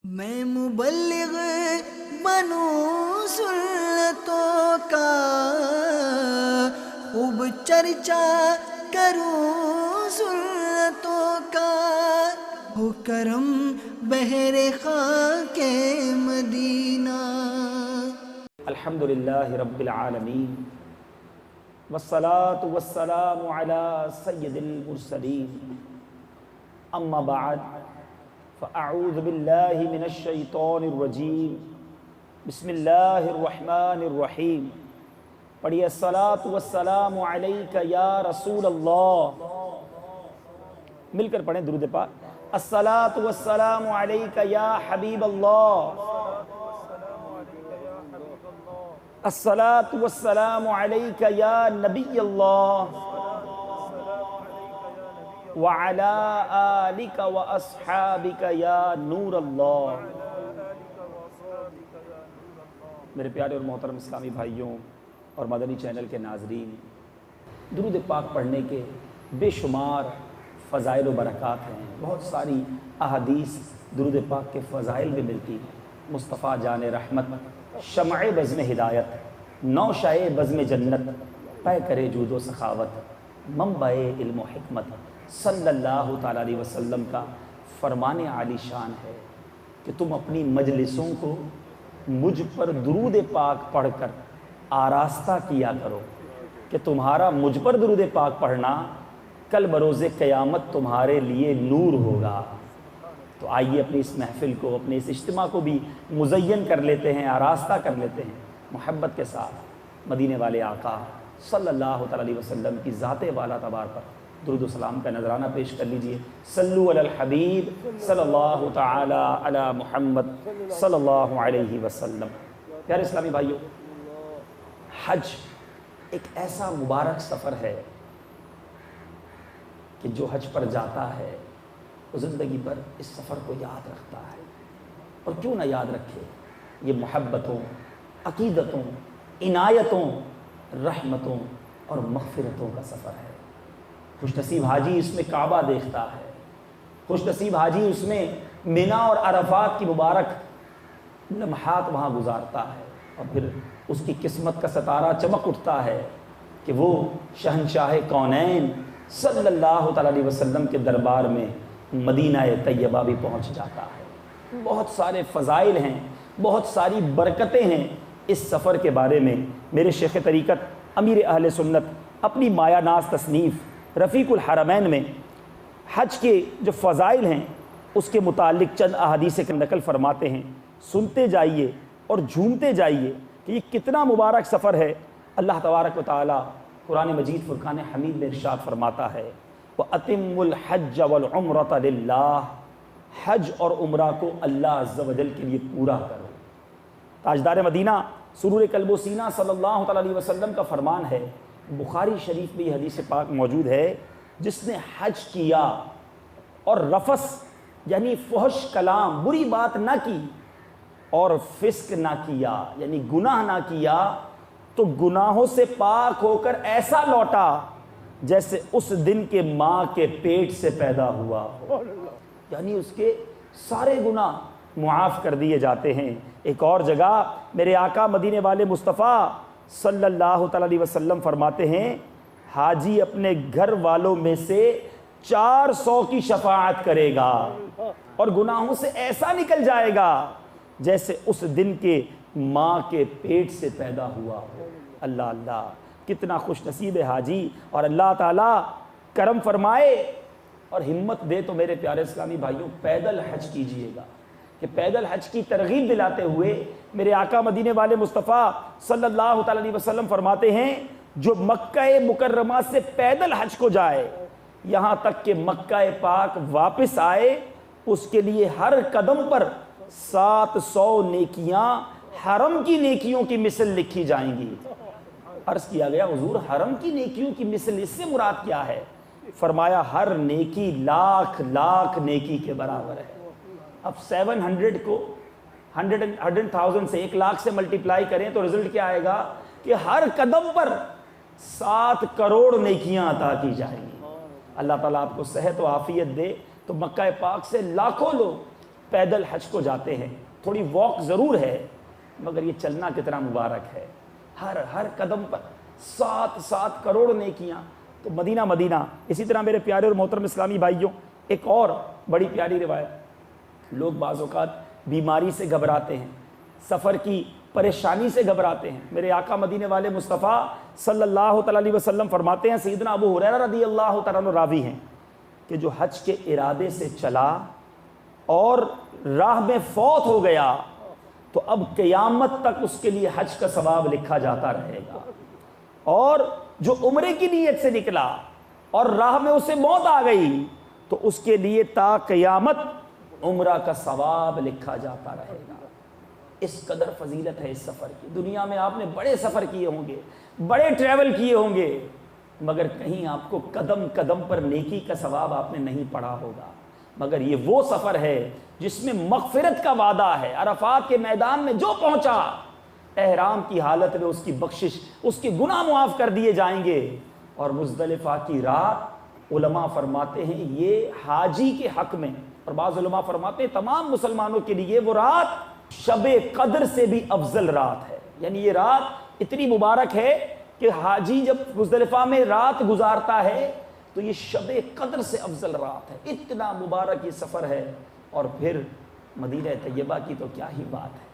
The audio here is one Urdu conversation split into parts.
میں مبلغ بنوں سنتوں کا، خوب چرچا کروں سنتوں کا، ہو کرم بہر خاک مدینہ۔ الحمدللہ رب العالمین والصلاة والسلام علی سید المرسلین، اما بعد فاعوذ باللہ من الشیطان الرجیم، بسم اللہ الرحمن الرحیم۔ پڑھیے الصلاة والسلام علیک یا رسول اللہ، مل کر پڑھیں درود پاک۔ الصلاة والسلام علیک یا حبیب اللہ، الصلاة والسلام علیک یا نبی اللہ، وعلی آلک واصحابک یا نور اللہ۔ میرے پیارے اور محترم اسلامی بھائیوں اور مدنی چینل کے ناظرین، درود پاک پڑھنے کے بے شمار فضائل و برکات ہیں، بہت ساری احادیث درود پاک کے فضائل میں ملتی ہیں۔ مصطفیٰ جان رحمت، شمع بزم ہدایت، نوشہ بزم جنت، پے کرے جود و سخاوت، منبع علم و حکمت، صلی اللہ تعالیٰ علیہ وسلم کا فرمان عالی شان ہے کہ تم اپنی مجلسوں کو مجھ پر درود پاک پڑھ کر آراستہ کیا کرو کہ تمہارا مجھ پر درود پاک پڑھنا کل بروز قیامت تمہارے لیے نور ہوگا۔ تو آئیے اپنی اس محفل کو، اپنے اس اجتماع کو بھی مزین کر لیتے ہیں، آراستہ کر لیتے ہیں، محبت کے ساتھ مدینے والے آقا صلی اللہ تعالیٰ علیہ وسلم کی ذات والا تبار پر درود و سلام کا نذرانہ پیش کر لیجئے۔ صلو علی الحبیب صلی اللہ تعالی علی محمد صلی اللہ علیہ وسلم۔ پیارے اسلامی بھائیوں، حج ایک ایسا مبارک سفر ہے کہ جو حج پر جاتا ہے وہ زندگی پر اس سفر کو یاد رکھتا ہے، اور کیوں نہ یاد رکھے، یہ محبتوں، عقیدتوں، عنایتوں، رحمتوں اور مغفرتوں کا سفر ہے۔ خوش نصیب حاجی اس میں کعبہ دیکھتا ہے، خوش نصیب حاجی اس میں مینا اور عرفات کی مبارک لمحات وہاں گزارتا ہے، اور پھر اس کی قسمت کا ستارہ چمک اٹھتا ہے کہ وہ شہنشاہ کونین صلی اللہ تعالیٰ علیہ وسلم کے دربار میں مدینہ طیبہ بھی پہنچ جاتا ہے۔ بہت سارے فضائل ہیں، بہت ساری برکتیں ہیں اس سفر کے بارے میں۔ میرے شیخ طریقت امیر اہل سنت اپنی مایہ ناز تصنیف رفیق الحرمین میں حج کے جو فضائل ہیں اس کے متعلق چند احادیث کا نقل فرماتے ہیں۔ سنتے جائیے اور جھومتے جائیے کہ یہ کتنا مبارک سفر ہے۔ اللہ تبارک و تعالی قرآن مجید فرقان حمید میں ارشاد فرماتا ہے، وَأَتِمُّ الْحَجَّ وَالْعُمْرَةَ لِلَّهِ، حج اور عمرہ کو اللہ عز و جل کے لیے پورا کرو۔ تاجدار مدینہ سرور قلب و سینہ صلی اللہ تعالیٰ علیہ وسلم کا فرمان ہے، بخاری شریف میں یہ حدیث پاک موجود ہے، جس نے حج کیا اور رفث یعنی فحش کلام، بری بات نہ کی، اور فسق نہ کیا یعنی گناہ نہ کیا، تو گناہوں سے پاک ہو کر ایسا لوٹا جیسے اس دن کے ماں کے پیٹ سے پیدا ہوا، یعنی اس کے سارے گناہ معاف کر دیے جاتے ہیں۔ ایک اور جگہ میرے آقا مدینے والے مصطفیٰ صلی اللہ تعالیٰ علیہ وسلم فرماتے ہیں، حاجی اپنے گھر والوں میں سے 400 کی شفاعت کرے گا اور گناہوں سے ایسا نکل جائے گا جیسے اس دن کے ماں کے پیٹ سے پیدا ہوا ہو۔ اللہ اللہ، کتنا خوش نصیب ہے حاجی، اور اللہ تعالیٰ کرم فرمائے اور ہمت دے تو میرے پیارے اسلامی بھائیوں پیدل حج کیجئے گا، کہ پیدل حج کی ترغیب دلاتے ہوئے میرے آقا مدینے والے مصطفیٰ صلی اللہ تعالیٰ علیہ وسلم فرماتے ہیں، جو مکہ مکرمہ سے پیدل حج کو جائے یہاں تک کہ مکہ پاک واپس آئے، اس کے لیے ہر قدم پر 700 نیکیاں حرم کی نیکیوں کی مثل لکھی جائیں گی۔ عرض کیا گیا حضور حرم کی نیکیوں کی مثل اس سے مراد کیا ہے؟ فرمایا ہر نیکی لاکھ لاکھ نیکی کے برابر ہے۔ اب 700 کو 100,000 سے 1,00,000 سے ملٹیپلائی کریں تو رزلٹ کیا آئے گا کہ ہر قدم پر 7 کروڑ نیکیاں عطا کی جائیں گی۔ اللہ تعالیٰ آپ کو صحت و عافیت دے تو مکہ پاک سے لاکھوں لوگ پیدل حج کو جاتے ہیں، تھوڑی واک ضرور ہے مگر یہ چلنا کتنا مبارک ہے، ہر قدم پر 7 کروڑ نیکیاں۔ تو مدینہ۔ اسی طرح میرے پیارے اور محترم اسلامی بھائیوں، ایک اور بڑی پیاری روایت، لوگ بعض اوقات بیماری سے گھبراتے ہیں، سفر کی پریشانی سے گھبراتے ہیں۔ میرے آقا مدینے والے مصطفیٰ صلی اللہ تعالیٰ علیہ وسلم فرماتے ہیں، سیدنا ابو ہریرہ رضی اللہ تعالیٰ عنہ راوی ہیں، کہ جو حج کے ارادے سے چلا اور راہ میں فوت ہو گیا تو اب قیامت تک اس کے لیے حج کا ثواب لکھا جاتا رہے گا، اور جو عمرے کی نیت سے نکلا اور راہ میں اسے موت آ گئی تو اس کے لیے تا قیامت عمرہ کا ثواب لکھا جاتا رہے گا۔ اس قدر فضیلت ہے اس سفر کی۔ دنیا میں آپ نے بڑے سفر کیے ہوں گے، بڑے ٹریول کیے ہوں گے، مگر کہیں آپ کو قدم قدم پر نیکی کا ثواب آپ نے نہیں پڑھا ہوگا، مگر یہ وہ سفر ہے جس میں مغفرت کا وعدہ ہے۔ عرفات کے میدان میں جو پہنچا، احرام کی حالت میں اس کی بخشش، اس کے گناہ معاف کر دیے جائیں گے۔ اور مزدلفہ کی رات، علماء فرماتے ہیں یہ حاجی کے حق میں، اور بعض علماء فرماتے ہیں تمام مسلمانوں کے لیے وہ رات شب قدر سے بھی افضل رات ہے۔ یعنی یہ رات اتنی مبارک ہے کہ حاجی جب مزدلفہ میں رات گزارتا ہے تو یہ شب قدر سے افضل رات ہے۔ اتنا مبارک یہ سفر ہے۔ اور پھر مدینہ طیبہ کی تو کیا ہی بات ہے،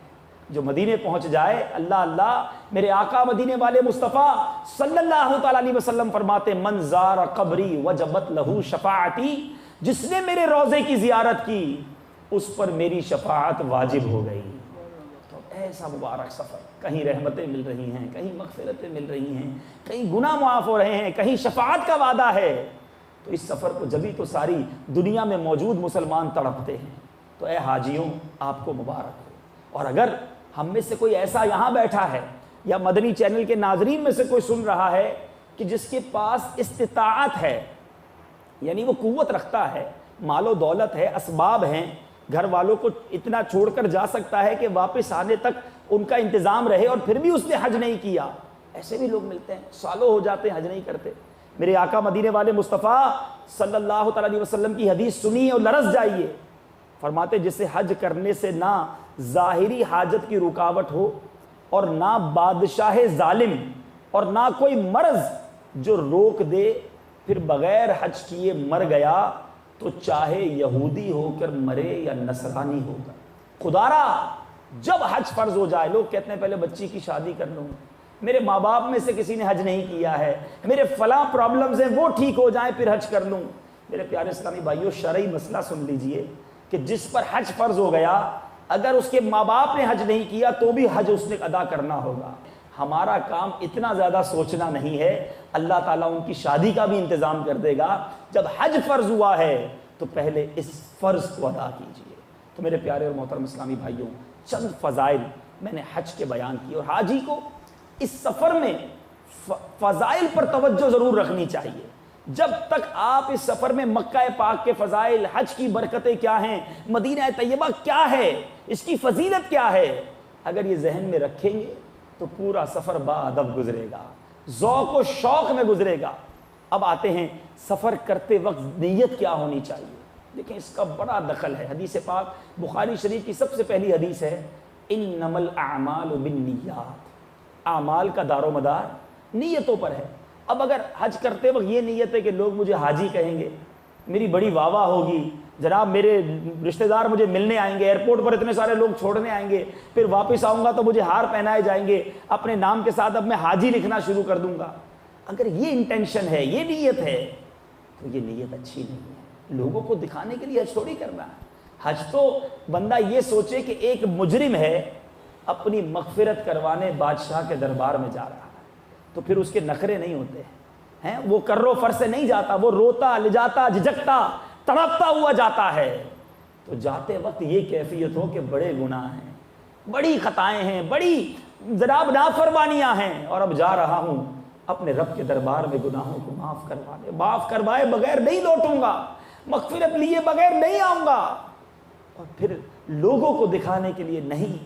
جو مدینے پہنچ جائے، اللہ اللہ، میرے آقا مدینے والے مصطفیٰ صلی اللہ تعالیٰ علیہ وسلم فرماتے، من زار قبری وجبت لہو شفاعتی، جس نے میرے روضے کی زیارت کی اس پر میری شفاعت واجب ہو گئی۔ تو ایسا مبارک سفر، کہیں رحمتیں مل رہی ہیں، کہیں مغفرتیں مل رہی ہیں، کہیں گناہ معاف ہو رہے ہیں، کہیں شفاعت کا وعدہ ہے۔ تو اس سفر کو جبھی تو ساری دنیا میں موجود مسلمان تڑپتے ہیں۔ تو اے حاجیوں، آپ کو مبارک ہو۔ اور اگر ہم میں سے کوئی ایسا یہاں بیٹھا ہے یا مدنی چینل کے ناظرین میں سے کوئی سن رہا ہے کہ جس کے پاس استطاعت ہے، یعنی وہ قوت رکھتا ہے، مال و دولت ہے، اسباب ہیں، گھر والوں کو اتنا چھوڑ کر جا سکتا ہے کہ واپس آنے تک ان کا انتظام رہے، اور پھر بھی اس نے حج نہیں کیا، ایسے بھی لوگ ملتے ہیں، سالوں ہو جاتے ہیں حج نہیں کرتے۔ میرے آقا مدینے والے مصطفیٰ صلی اللہ تعالیٰ علیہ وسلم کی حدیث سنیے اور لرز جائیے۔ فرماتے جسے حج کرنے سے نہ ظاہری حاجت کی رکاوٹ ہو، اور نہ بادشاہ ظالم، اور نہ کوئی مرض جو روک دے، پھر بغیر حج کیے مر گیا تو چاہے یہودی ہو کر مرے یا نصرانی ہو کر۔ خدارا جب حج فرض ہو جائے، لوگ کہتے ہیں پہلے بچی کی شادی کر لوں، میرے ماں باپ میں سے کسی نے حج نہیں کیا ہے، میرے فلاں پرابلمز ہیں وہ ٹھیک ہو جائیں پھر حج کر لوں۔ میرے پیارے اسلامی بھائیوں، شرعی مسئلہ سن لیجئے کہ جس پر حج فرض ہو گیا، اگر اس کے ماں باپ نے حج نہیں کیا تو بھی حج اس نے ادا کرنا ہوگا۔ ہمارا کام اتنا زیادہ سوچنا نہیں ہے، اللہ تعالیٰ ان کی شادی کا بھی انتظام کر دے گا۔ جب حج فرض ہوا ہے تو پہلے اس فرض کو ادا کیجئے۔ تو میرے پیارے اور محترم اسلامی بھائیوں، چند فضائل میں نے حج کے بیان کی، اور حاجی کو اس سفر میں فضائل پر توجہ ضرور رکھنی چاہیے۔ جب تک آپ اس سفر میں مکہ پاک کے فضائل، حج کی برکتیں کیا ہیں، مدینہ طیبہ کیا ہے، اس کی فضیلت کیا ہے، اگر یہ ذہن میں رکھیں گے تو پورا سفر باادب گزرے گا، ذوق و شوق میں گزرے گا۔ اب آتے ہیں سفر کرتے وقت نیت کیا ہونی چاہیے۔ دیکھیں اس کا بڑا دخل ہے، حدیث پاک بخاری شریف کی سب سے پہلی حدیث ہے، انما الاعمال بالنیات، اعمال کا دار و مدار نیتوں پر ہے۔ اب اگر حج کرتے وقت یہ نیت ہے کہ لوگ مجھے حاجی کہیں گے، میری بڑی واہ واہ ہوگی، جناب میرے رشتہ دار مجھے ملنے آئیں گے، ایئرپورٹ پر اتنے سارے لوگ چھوڑنے آئیں گے، پھر واپس آؤں گا تو مجھے ہار پہنائے جائیں گے، اپنے نام کے ساتھ اب میں حاجی لکھنا شروع کر دوں گا، اگر یہ انٹینشن ہے، یہ نیت ہے، تو یہ نیت اچھی نہیں ہے۔ لوگوں کو دکھانے کے لیے حج تھوڑی کرنا ہے۔ حج تو بندہ یہ سوچے کہ ایک مجرم ہے اپنی مغفرت کروانے بادشاہ کے دربار میں جا رہا ہے، تو پھر اس کے نخرے نہیں ہوتے ہیں، وہ کرو فر سے نہیں جاتا، وہ روتا لجاتا جھجکتا تڑپتا ہوا جاتا ہے۔ تو جاتے وقت یہ کیفیت ہو کہ بڑے گناہ ہیں، بڑی خطائیں ہیں، بڑی جناب نافرمانیاں ہیں، اور اب جا رہا ہوں اپنے رب کے دربار میں گناہوں کو معاف کروانے، معاف کروائے بغیر نہیں لوٹوں گا، مغفرت لیے بغیر نہیں آؤں گا، اور پھر لوگوں کو دکھانے کے لیے نہیں،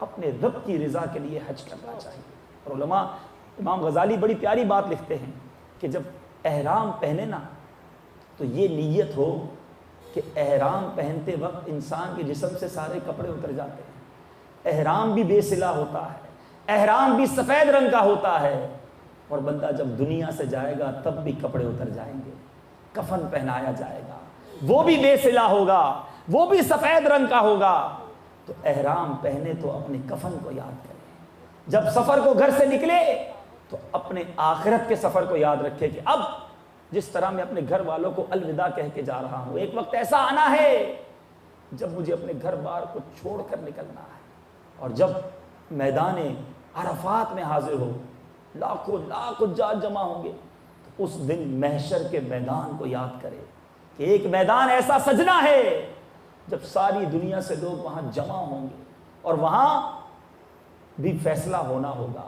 اپنے رب کی رضا کے لیے حج کرنا چاہیے۔ اور علماء، امام غزالی بڑی پیاری بات لکھتے ہیں کہ جب احرام پہنے نا تو یہ نیت ہو کہ احرام پہنتے وقت انسان کے جسم سے سارے کپڑے اتر جاتے ہیں، احرام بھی بے سلا ہوتا ہے، احرام بھی سفید رنگ کا ہوتا ہے، اور بندہ جب دنیا سے جائے گا تب بھی کپڑے اتر جائیں گے، کفن پہنایا جائے گا، وہ بھی بے سلا ہوگا، وہ بھی سفید رنگ کا ہوگا۔ تو احرام پہنے تو اپنے کفن کو یاد کرے، جب سفر کو گھر سے نکلے تو اپنے آخرت کے سفر کو یاد رکھے کہ اب جس طرح میں اپنے گھر والوں کو الوداع کہہ کے جا رہا ہوں، ایک وقت ایسا آنا ہے جب مجھے اپنے گھر بار کو چھوڑ کر نکلنا ہے، اور جب میدان عرفات میں حاضر ہو، لاکھوں لاکھ حجاج جمع ہوں گے، تو اس دن محشر کے میدان کو یاد کرے کہ ایک میدان ایسا سجنا ہے جب ساری دنیا سے لوگ وہاں جمع ہوں گے اور وہاں بھی فیصلہ ہونا ہوگا۔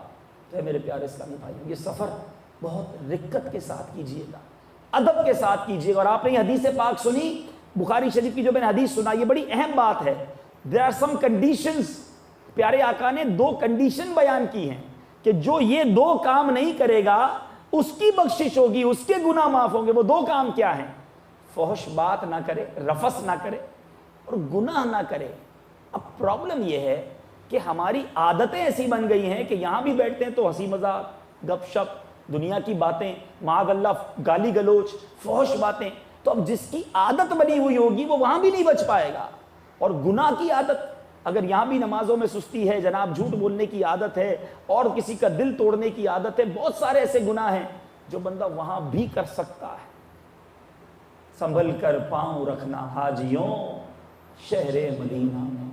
تو میرے پیارے اسلامی بھائیوں، یہ سفر بہت رقت کے ساتھ کیجئے گا، ادب کے ساتھ کیجئے گا۔ اور آپ نے یہ حدیث پاک سنی، بخاری شریف کی جو میں نے حدیث سنا، یہ بڑی اہم بات ہے۔ there are some conditions، پیارے آقا نے 2 کنڈیشن بیان کی ہیں کہ جو یہ 2 کام نہیں کرے گا اس کی بخشش ہوگی، اس کے گناہ معاف ہوں گے۔ وہ 2 کام کیا ہیں؟ فحش بات نہ کرے، رفث نہ کرے، اور گناہ نہ کرے۔ اب پرابلم یہ ہے کہ ہماری عادتیں ایسی بن گئی ہیں کہ یہاں بھی بیٹھتے ہیں تو ہنسی مذاق، گپ شپ، دنیا کی باتیں، معاذ اللہ گالی گلوچ، فحش باتیں۔ تو اب جس کی عادت بنی ہوئی ہوگی وہ وہاں بھی نہیں بچ پائے گا۔ اور گناہ کی عادت، اگر یہاں بھی نمازوں میں سستی ہے جناب، جھوٹ بولنے کی عادت ہے، اور کسی کا دل توڑنے کی عادت ہے، بہت سارے ایسے گناہ ہیں جو بندہ وہاں بھی کر سکتا ہے۔ سنبھل کر پاؤں رکھنا حاجیوں شہر مدینہ میں،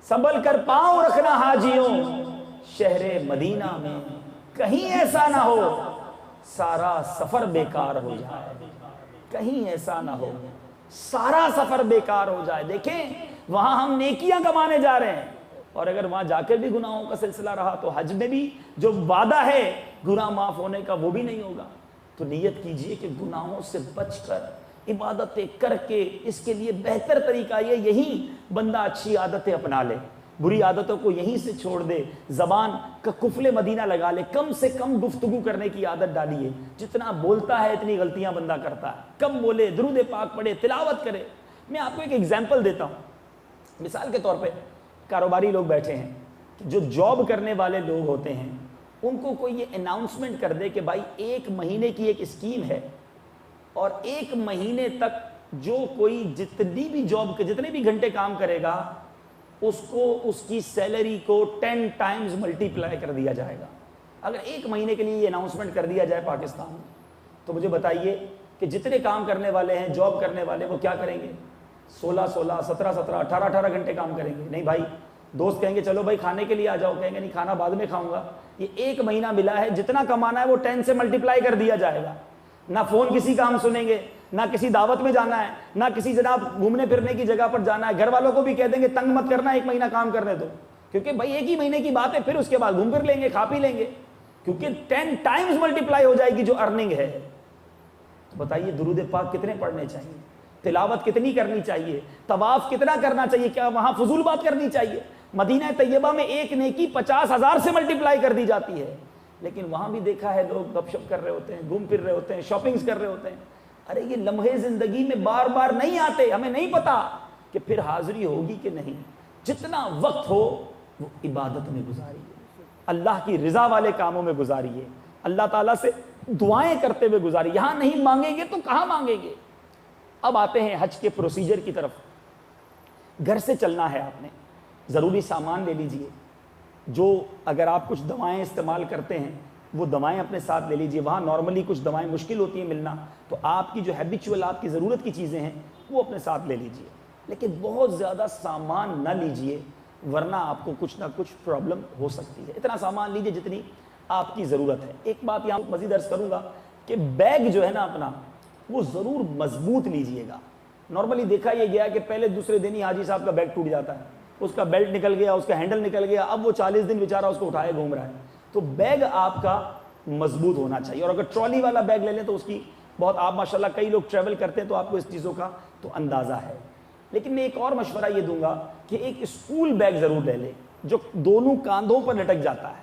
سنبھل کر پاؤں رکھنا حاجیوں شہر مدینہ میں، کہیں ایسا نہ ہو سارا سفر بیکار ہو جائے، کہیں ایسا نہ ہو سارا سفر بیکار ہو جائے۔ دیکھیں وہاں ہم نیکیاں کمانے جا رہے ہیں، اور اگر وہاں جا کر بھی گناہوں کا سلسلہ رہا تو حج میں بھی جو وعدہ ہے گناہ معاف ہونے کا وہ بھی نہیں ہوگا۔ تو نیت کیجئے کہ گناہوں سے بچ کر عبادتیں کر کے، اس کے لیے بہتر طریقہ یہ یہی بندہ اچھی عادتیں اپنا لے، بری عادتوں کو یہیں سے چھوڑ دے، زبان کا قفل مدینہ لگا لے، کم سے کم گفتگو کرنے کی عادت ڈالیے۔ جتنا بولتا ہے اتنی غلطیاں بندہ کرتا ہے، کم بولے، درود پاک پڑھے، تلاوت کرے۔ میں آپ کو ایک ایگزامپل دیتا ہوں، مثال کے طور پہ کاروباری لوگ بیٹھے ہیں، جو جاب کرنے والے لوگ ہوتے ہیں، ان کو کوئی یہ اناؤنسمنٹ کر دے کہ بھائی 1 مہینے کی ایک اسکیم ہے، اور 1 مہینے تک جو کوئی جتنی بھی جاب کے جتنے بھی گھنٹے کام کرے گا اس کو اس کی سیلری کو 10 ٹائمز ملٹیپلائی کر دیا جائے گا۔ اگر 1 مہینے کے لیے یہ اناؤنسمنٹ کر دیا جائے پاکستان میں، تو مجھے بتائیے کہ جتنے کام کرنے والے ہیں، جاب کرنے والے، وہ کیا کریں گے؟ 16 16 17 17 18 18 گھنٹے کام کریں گے؟ نہیں بھائی، دوست کہیں گے چلو بھائی کھانے کے لیے آ جاؤ، کہیں گے نہیں کھانا بعد میں کھاؤں گا۔ یہ 1 مہینہ ملا ہے، جتنا کمانا ہے وہ 10 سے ملٹیپلائی کر دیا جائے گا۔ نہ فون کسی کا ہم سنیں گے، نہ کسی دعوت میں جانا ہے، نہ کسی جناب گھومنے پھرنے کی جگہ پر جانا ہے۔ گھر والوں کو بھی کہہ دیں گے تنگ مت کرنا، 1 مہینہ کام کرنے دو، کیونکہ بھائی 1 ہی مہینے کی بات ہے، پھر اس کے بعد گھوم پھر لیں گے، کھا پی لیں گے، کیونکہ 10 ٹائمز ملٹیپلائی ہو جائے گی جو ارننگ ہے۔ تو بتائیے درود پاک کتنے پڑھنے چاہیے، تلاوت کتنی کرنی چاہیے، طواف کتنا کرنا چاہیے، کیا وہاں فضول بات کرنی چاہیے؟ مدینہ طیبہ میں 1 نیکی 50,000 سے ملٹیپلائی کر دی جاتی ہے، لیکن وہاں بھی دیکھا ہے لوگ گپ شپ کر رہے ہوتے ہیں، گھوم پھر رہے ہوتے ہیں، شاپنگز کر رہے ہوتے ہیں۔ ارے یہ لمحے زندگی میں بار بار نہیں آتے، ہمیں نہیں پتا کہ پھر حاضری ہوگی کہ نہیں۔ جتنا وقت ہو وہ عبادت میں گزاریے، اللہ کی رضا والے کاموں میں گزاریے، اللہ تعالیٰ سے دعائیں کرتے ہوئے گزاریے۔ یہاں نہیں مانگیں گے تو کہاں مانگیں گے؟ اب آتے ہیں حج کے پروسیجر کی طرف۔ گھر سے چلنا ہے آپ نے، ضروری سامان لے لیجئے، جو اگر آپ کچھ دوائیں استعمال کرتے ہیں وہ دوائیں اپنے ساتھ لے لیجئے۔ وہاں نارملی کچھ دوائیں مشکل ہوتی ہیں ملنا، تو آپ کی جو ہیبیچول آپ کی ضرورت کی چیزیں ہیں وہ اپنے ساتھ لے لیجئے، لیکن بہت زیادہ سامان نہ لیجئے ورنہ آپ کو کچھ نہ کچھ پرابلم ہو سکتی ہے۔ اتنا سامان لیجئے جتنی آپ کی ضرورت ہے۔ ایک بات یہاں مزید عرض کروں گا کہ بیگ جو ہے نا اپنا، وہ ضرور مضبوط لیجئے گا۔ نارملی دیکھا یہ گیا کہ پہلے دوسرے دن ہی حاجی صاحب کا بیگ ٹوٹ جاتا ہے، اس کا بیلٹ نکل گیا، اس کا ہینڈل نکل گیا، اب وہ 40 دن بیچارہ اس کو اٹھائے گھوم رہا ہے۔ تو بیگ آپ کا مضبوط ہونا چاہیے، اور اگر ٹرالی والا بیگ لے لیں تو اس کی بہت، آپ ماشاءاللہ کئی لوگ ٹریول کرتے ہیں تو آپ کو اس چیزوں کا تو اندازہ ہے۔ لیکن میں ایک اور مشورہ یہ دوں گا کہ ایک اسکول بیگ ضرور لے لیں جو دونوں کاندھوں پر لٹک جاتا ہے۔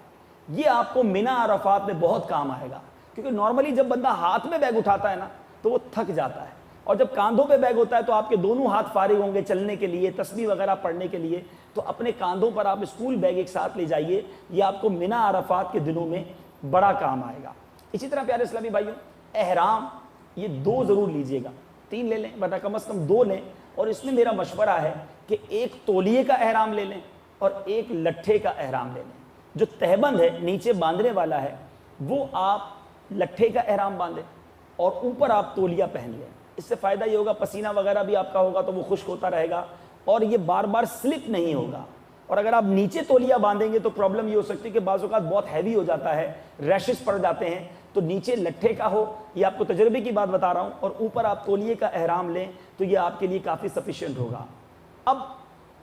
یہ آپ کو منی عرفات میں بہت کام آئے گا، کیونکہ نارملی جب بندہ ہاتھ میں بیگ اٹھاتا ہے نا تو وہ تھک جاتا ہے، اور جب کاندھوں پہ بیگ ہوتا ہے تو آپ کے دونوں ہاتھ فارغ ہوں گے چلنے کے لیے، تسبیح وغیرہ پڑھنے کے لیے، تو اپنے کاندھوں پر آپ اسکول بیگ ایک ساتھ لے جائیے، یہ آپ کو منی عرفات کے دنوں میں بڑا کام آئے گا۔ اسی طرح پیارے اسلامی بھائیوں، احرام یہ 2 ضرور لیجئے گا، 3 لے لیں ورنہ کم از کم 2 لیں، اور اس میں میرا مشورہ ہے کہ ایک تولیے کا احرام لے لیں اور ایک لٹھے کا احرام لے لیں۔ جو تہبند ہے نیچے باندھنے والا ہے وہ آپ لٹھے کا احرام باندھیں اور اوپر آپ تولیہ پہن لیں، اس سے فائدہ یہ ہوگا پسینہ وغیرہ بھی آپ کا ہوگا تو وہ خشک ہوتا رہے گا اور یہ بار بار سلپ نہیں ہوگا۔ اور اگر آپ نیچے تولیہ باندھیں گے تو پرابلم یہ ہو سکتی ہے کہ بعض اوقات بہت ہیوی ہو جاتا ہے، ریشز پڑ جاتے ہیں، تو نیچے لٹھے کا ہو، یہ آپ کو تجربے کی بات بتا رہا ہوں، اور اوپر آپ تولیے کا احرام لیں تو یہ آپ کے لیے کافی سفیشینٹ ہوگا۔ اب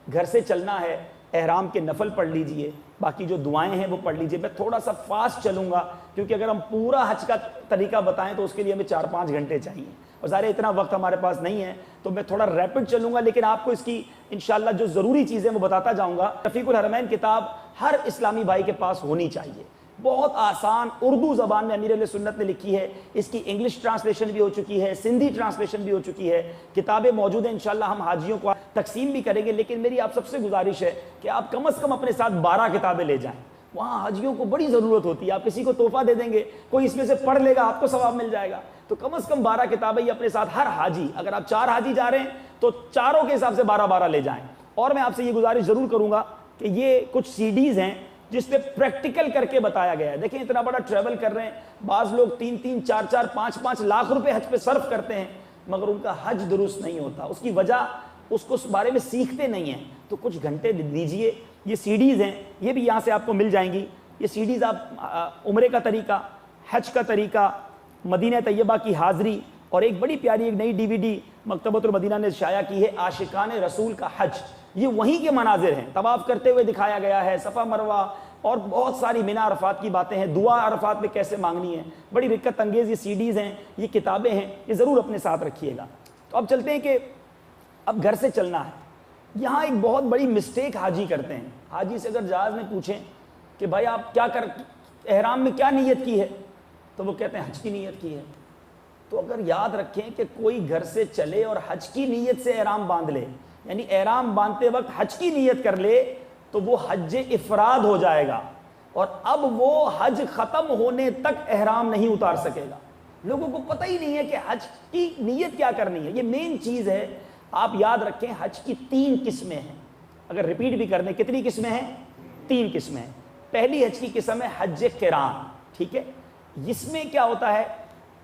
گھر سے چلنا ہے، احرام کے نفل پڑھ لیجئے، باقی جو دعائیں ہیں وہ پڑھ لیجئے۔ میں تھوڑا سا فاسٹ چلوں گا کیونکہ اگر ہم پورا حج کا طریقہ بتائیں تو اس کے لیے ہمیں 4-5 گھنٹے چاہیے، اور ظاہر اتنا وقت ہمارے پاس نہیں ہے، تو میں تھوڑا ریپڈ چلوں گا، لیکن آپ کو اس کی انشاءاللہ جو ضروری چیزیں وہ بتاتا جاؤں گا۔ رفیق الحرمین کتاب ہر اسلامی بھائی کے پاس ہونی چاہیے، بہت آسان اردو زبان میں امیر اہل سنت نے لکھی ہے، اس کی انگلش ٹرانسلیشن بھی ہو چکی ہے، سندھی ٹرانسلیشن بھی ہو چکی ہے، کتابیں موجود ہیں، انشاءاللہ ہم حاجیوں کو تقسیم بھی کریں گے، لیکن میری آپ سب سے گزارش ہے کہ آپ کم از کم اپنے ساتھ 12 کتابیں لے جائیں، وہاں حاجیوں کو بڑی ضرورت ہوتی ہے، آپ کسی کو تحفہ دے دیں گے، کوئی اس میں سے پڑھ لے گا، آپ کو ثواب مل جائے گا، تو کم از کم 12 کتابیں یہ اپنے ساتھ ہر حاجی، اگر آپ 4 حاجی جا رہے ہیں تو چاروں کے حساب سے 12 لے جائیں۔ اور میں آپ سے یہ گزارش ضرور کروں گا کہ یہ کچھ CDs ہیں جس پہ پریکٹیکل کر کے بتایا گیا ہے۔ دیکھیں اتنا بڑا ٹریول کر رہے ہیں، بعض لوگ 3-3 4-4 5-5 لاکھ روپے حج پہ صرف کرتے ہیں مگر ان کا حج درست نہیں ہوتا، اس کی وجہ اس کو اس بارے میں سیکھتے نہیں ہیں، تو کچھ گھنٹے دیجئے۔ یہ CDs ہیں، یہ بھی یہاں سے آپ کو مل جائیں گی، یہ CDs آپ عمرے کا طریقہ، حج کا طریقہ، مدینہ طیبہ کی حاضری، اور ایک بڑی پیاری ایک نئی DVD مکتبۃ المدینہ نے شائع کی ہے، عاشقان رسول کا حج، یہ وہیں کے مناظر ہیں، طواف کرتے ہوئے دکھایا گیا ہے، صفا مروہ اور بہت ساری منی عرفات کی باتیں ہیں، دعا عرفات میں کیسے مانگنی ہے، بڑی رکت انگیز یہ CDs ہیں، یہ کتابیں ہیں، یہ ضرور اپنے ساتھ رکھیے گا۔ تو اب چلتے ہیں کہ اب گھر سے چلنا ہے، یہاں ایک بہت بڑی مسٹیک حاجی کرتے ہیں۔ حاجی سے اگر جہاز میں پوچھیں کہ بھائی آپ کیا احرام میں کیا نیت کی ہے، تو وہ کہتے ہیں حج کی نیت کی ہے۔ تو اگر یاد رکھیں کہ کوئی گھر سے چلے اور حج کی نیت سے احرام باندھ لے، یعنی احرام باندھتے وقت حج کی نیت کر لے، تو وہ حج افراد ہو جائے گا، اور اب وہ حج ختم ہونے تک احرام نہیں اتار سکے گا۔ لوگوں کو پتہ ہی نہیں ہے کہ حج کی نیت کیا کرنی ہے، یہ مین چیز ہے۔ آپ یاد رکھیں حج کی 3 قسمیں ہیں، اگر ریپیٹ بھی کر دیں کتنی قسمیں ہیں؟ 3 قسمیں ہیں۔ پہلی حج کی قسم ہے حج قران، ٹھیک ہے، اس میں کیا ہوتا ہے،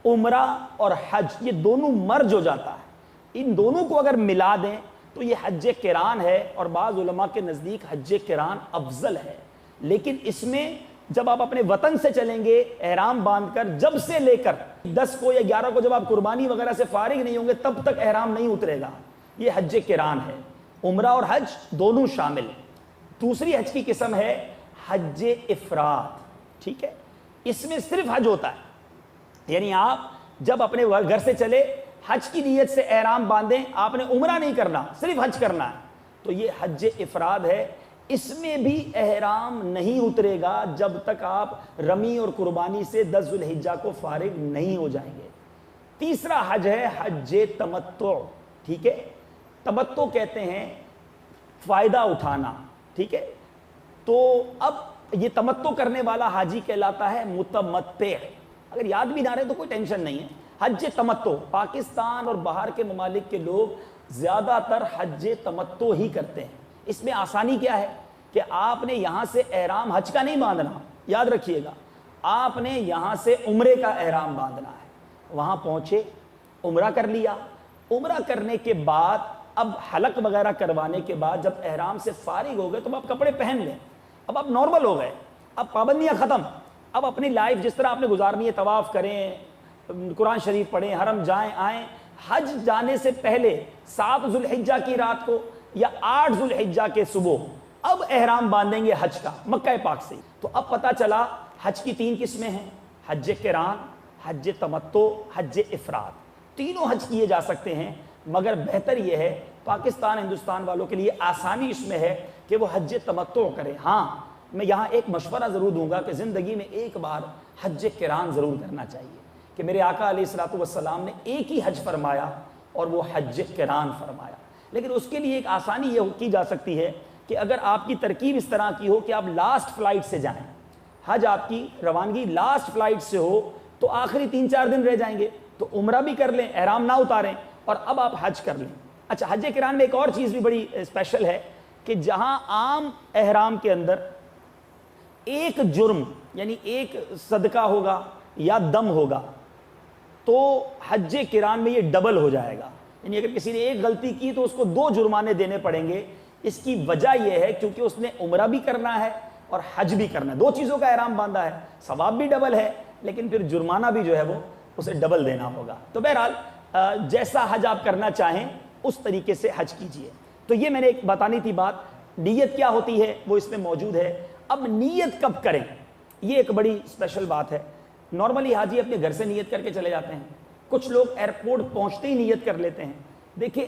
عمرہ اور حج یہ دونوں مرج ہو جاتا ہے، ان دونوں کو اگر ملا دیں تو یہ حج قران ہے، اور بعض علماء کے نزدیک حج قران افضل ہے۔ لیکن اس میں جب آپ اپنے وطن سے چلیں گے احرام باندھ کر، جب سے لے کر 10 کو یا 11 کو جب آپ قربانی وغیرہ سے فارغ نہیں ہوں گے تب تک احرام نہیں اترے گا، یہ حج قران ہے، عمرہ اور حج دونوں شامل۔ دوسری حج کی قسم ہے حج افراد، ٹھیک ہے، اس میں صرف حج ہوتا ہے، یعنی آپ جب اپنے گھر سے چلے حج کی نیت سے احرام باندھیں، آپ نے عمرہ نہیں کرنا، صرف حج کرنا ہے، تو یہ حج افراد ہے۔ اس میں بھی احرام نہیں اترے گا جب تک آپ رمی اور قربانی سے 10 ذو الحجہ کو فارغ نہیں ہو جائیں گے۔ تیسرا حج ہے حج تمتع، ٹھیک ہے، تمتع کہتے ہیں فائدہ اٹھانا، ٹھیک ہے، تو اب یہ تمتع کرنے والا حاجی کہلاتا ہے متمتع۔ اگر یاد بھی نہ رہے تو کوئی ٹینشن نہیں ہے، حج تمتع، پاکستان اور باہر کے ممالک کے لوگ زیادہ تر حج تمتع ہی کرتے ہیں۔ اس میں آسانی کیا ہے کہ آپ نے یہاں سے احرام حج کا نہیں باندھنا، یاد رکھیے گا، آپ نے یہاں سے عمرے کا احرام باندھنا ہے، وہاں پہنچے عمرہ کر لیا، عمرہ کرنے کے بعد اب حلق وغیرہ کروانے کے بعد جب احرام سے فارغ ہو گئے تو آپ کپڑے پہن لیں، اب آپ نارمل ہو گئے، اب پابندیاں ختم، اب اپنی لائف جس طرح آپ نے گزارنی ہے، طواف کریں، قرآن شریف پڑھیں، حرم جائیں آئیں۔ حج جانے سے پہلے 7 ذو الحجہ کی رات کو یا 8 ذو الحجہ کے صبح اب احرام باندھیں گے حج کا مکہ پاک سے۔ تو اب پتہ چلا حج کی 3 قسمیں ہیں، حج قران، حج تمتع، حج افراد، تینوں حج کیے جا سکتے ہیں، مگر بہتر یہ ہے پاکستان ہندوستان والوں کے لیے آسانی اس میں ہے کہ وہ حج تمتع کریں۔ ہاں میں یہاں ایک مشورہ ضرور دوں گا کہ زندگی میں ایک بار حج قران ضرور کرنا چاہیے، کہ میرے آقا علیہ الصلوۃ والسلام نے ایک ہی حج فرمایا، اور وہ حج قران فرمایا. لیکن اس کے لیے ایک آسانی یہ کی جا سکتی ہے کہ اگر آپ کی ترکیب اس طرح کی ہو کہ آپ لاسٹ فلائٹ سے جائیں, حج آپ کی روانگی لاسٹ فلائٹ سے ہو, تو آخری 3-4 دن رہ جائیں گے, تو عمرہ بھی کر لیں, احرام نہ اتاریں, اور اب آپ حج کر لیں. اچھا, حج قران میں ایک اور چیز بھی بڑی اسپیشل ہے کہ جہاں عام احرام کے اندر ایک جرم یعنی ایک صدقہ ہوگا یا دم ہوگا, تو حج قران میں یہ ڈبل ہو جائے گا. یعنی اگر کسی نے ایک غلطی کی تو اس کو 2 جرمانے دینے پڑیں گے. اس کی وجہ یہ ہے کیونکہ اس نے عمرہ بھی کرنا ہے اور حج بھی کرنا ہے, 2 چیزوں کا احرام باندھا ہے, ثواب بھی ڈبل ہے, لیکن پھر جرمانہ بھی جو ہے وہ اسے ڈبل دینا ہوگا. تو بہرحال جیسا حج آپ کرنا چاہیں اس طریقے سے حج کیجئے. تو یہ میں نے ایک بتانی تھی بات, نیت کیا ہوتی ہے وہ اس میں موجود ہے. اب نیت کب کریں, یہ ایک بڑی اسپیشل بات ہے. نارملی حاجی اپنے گھر سے نیت کر کے چلے جاتے ہیں, کچھ لوگ ایئرپورٹ پہنچتے ہی نیت کر لیتے ہیں. دیکھیں